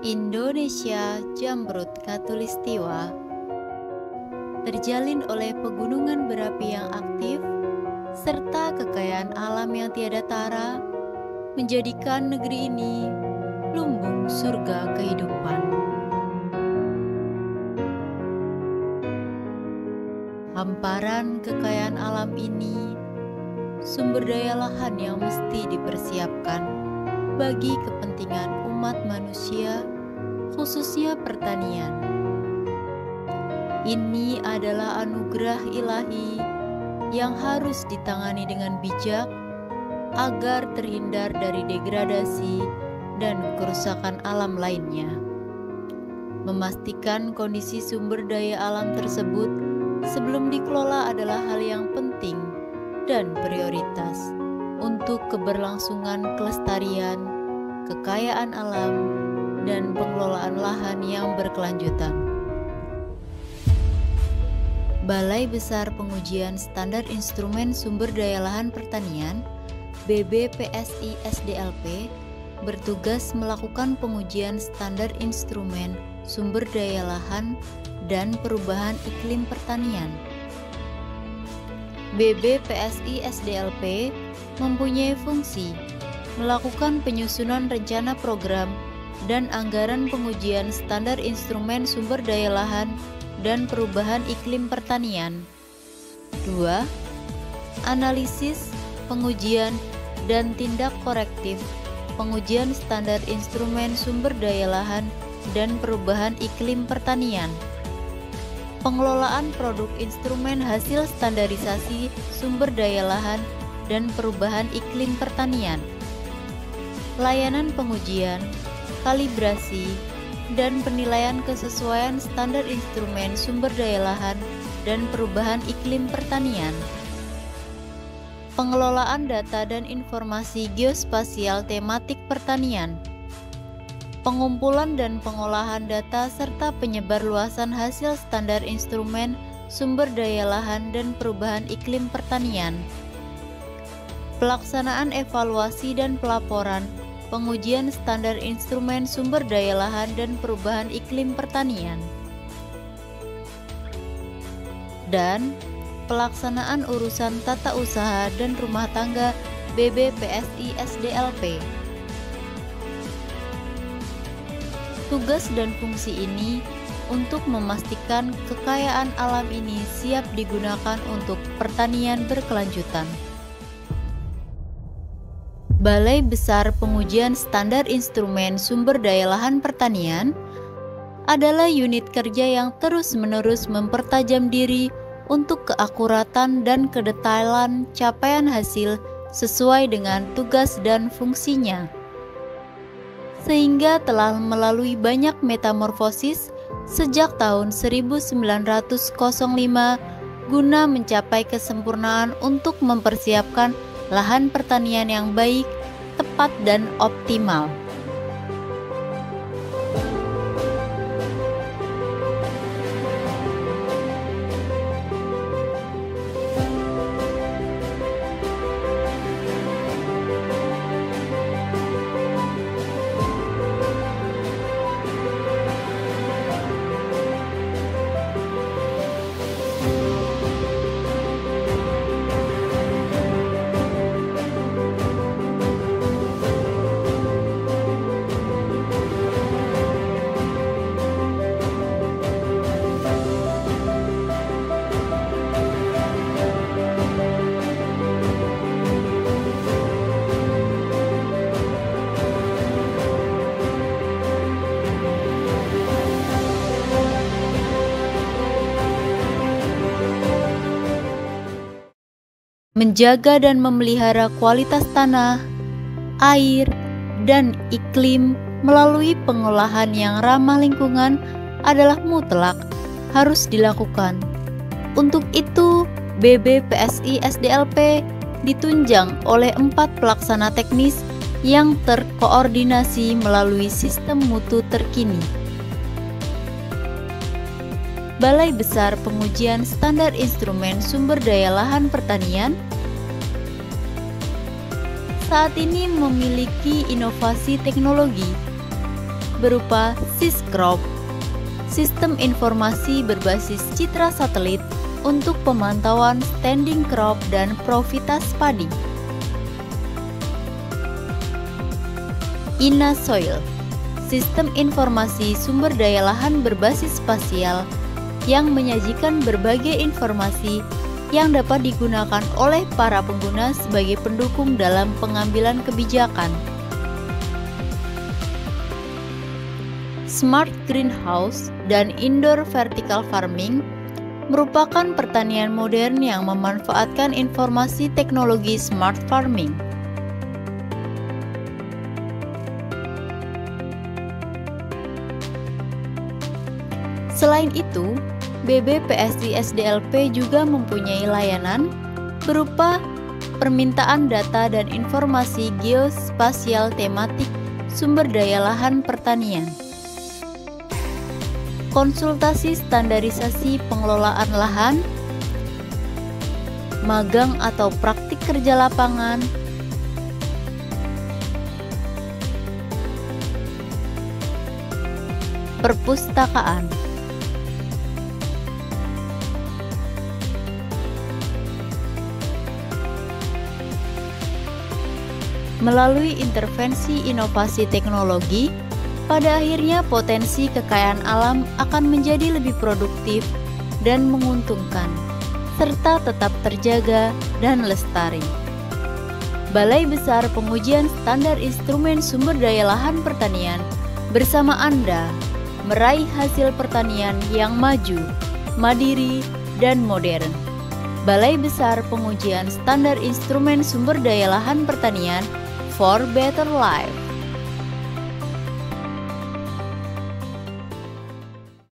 Indonesia Jamrut Khatulistiwa terjalin oleh pegunungan berapi yang aktif serta kekayaan alam yang tiada tara, menjadikan negeri ini lumbung surga kehidupan. Hamparan kekayaan alam ini sumber daya lahan yang mesti dipersiapkan bagi kepentingan umat manusia, khususnya pertanian. Ini adalah anugerah ilahi yang harus ditangani dengan bijak agar terhindar dari degradasi dan kerusakan alam lainnya. Memastikan kondisi sumber daya alam tersebut sebelum dikelola adalah hal yang penting dan prioritas untuk keberlangsungan kelestarian, kekayaan alam, dan pengelolaan lahan yang berkelanjutan. Balai Besar Pengujian Standar Instrumen Sumber Daya Lahan Pertanian (BBPSI SDLP) bertugas melakukan pengujian standar instrumen sumber daya lahan dan perubahan iklim pertanian. BBPSI SDLP mempunyai fungsi melakukan penyusunan rencana program dan anggaran pengujian standar instrumen sumber daya lahan dan perubahan iklim pertanian. 2. Analisis, pengujian, dan tindak korektif pengujian standar instrumen sumber daya lahan dan perubahan iklim pertanian. Pengelolaan produk instrumen hasil standarisasi sumber daya lahan dan perubahan iklim pertanian. Layanan pengujian, kalibrasi, dan penilaian kesesuaian standar instrumen sumber daya lahan dan perubahan iklim pertanian. Pengelolaan data dan informasi geospasial tematik pertanian. Pengumpulan dan pengolahan data serta penyebarluasan hasil standar instrumen sumber daya lahan dan perubahan iklim pertanian. Pelaksanaan evaluasi dan pelaporan pengujian standar instrumen sumber daya lahan dan perubahan iklim pertanian. Dan pelaksanaan urusan tata usaha dan rumah tangga BBPSI SDLP. Tugas dan fungsi ini untuk memastikan kekayaan alam ini siap digunakan untuk pertanian berkelanjutan. Balai Besar Pengujian Standar Instrumen Sumber Daya Lahan Pertanian adalah unit kerja yang terus-menerus mempertajam diri untuk keakuratan dan kedetailan capaian hasil sesuai dengan tugas dan fungsinya, sehingga telah melalui banyak metamorfosis sejak tahun 1905 guna mencapai kesempurnaan untuk mempersiapkan lahan pertanian yang baik, tepat, dan optimal. Menjaga dan memelihara kualitas tanah, air, dan iklim melalui pengolahan yang ramah lingkungan adalah mutlak harus dilakukan. Untuk itu, BBPSI SDLP ditunjang oleh 4 pelaksana teknis yang terkoordinasi melalui sistem mutu terkini. Balai Besar Pengujian Standar Instrumen Sumber Daya Lahan Pertanian saat ini memiliki inovasi teknologi berupa Syscrop, sistem informasi berbasis citra satelit untuk pemantauan standing crop dan profitas padi. InaSoil, sistem informasi sumber daya lahan berbasis spasial yang menyajikan berbagai informasi yang dapat digunakan oleh para pengguna sebagai pendukung dalam pengambilan kebijakan. Smart Greenhouse dan Indoor Vertical Farming merupakan pertanian modern yang memanfaatkan informasi teknologi smart farming. Selain itu, BBPSI SDLP juga mempunyai layanan berupa permintaan data dan informasi geospasial tematik sumber daya lahan pertanian, konsultasi standarisasi pengelolaan lahan, magang atau praktik kerja lapangan, perpustakaan. Melalui intervensi inovasi teknologi, pada akhirnya potensi kekayaan alam akan menjadi lebih produktif dan menguntungkan, serta tetap terjaga dan lestari. Balai Besar Pengujian Standar Instrumen Sumber Daya Lahan Pertanian bersama Anda meraih hasil pertanian yang maju, mandiri, dan modern. Balai Besar Pengujian Standar Instrumen Sumber Daya Lahan Pertanian for Better Life.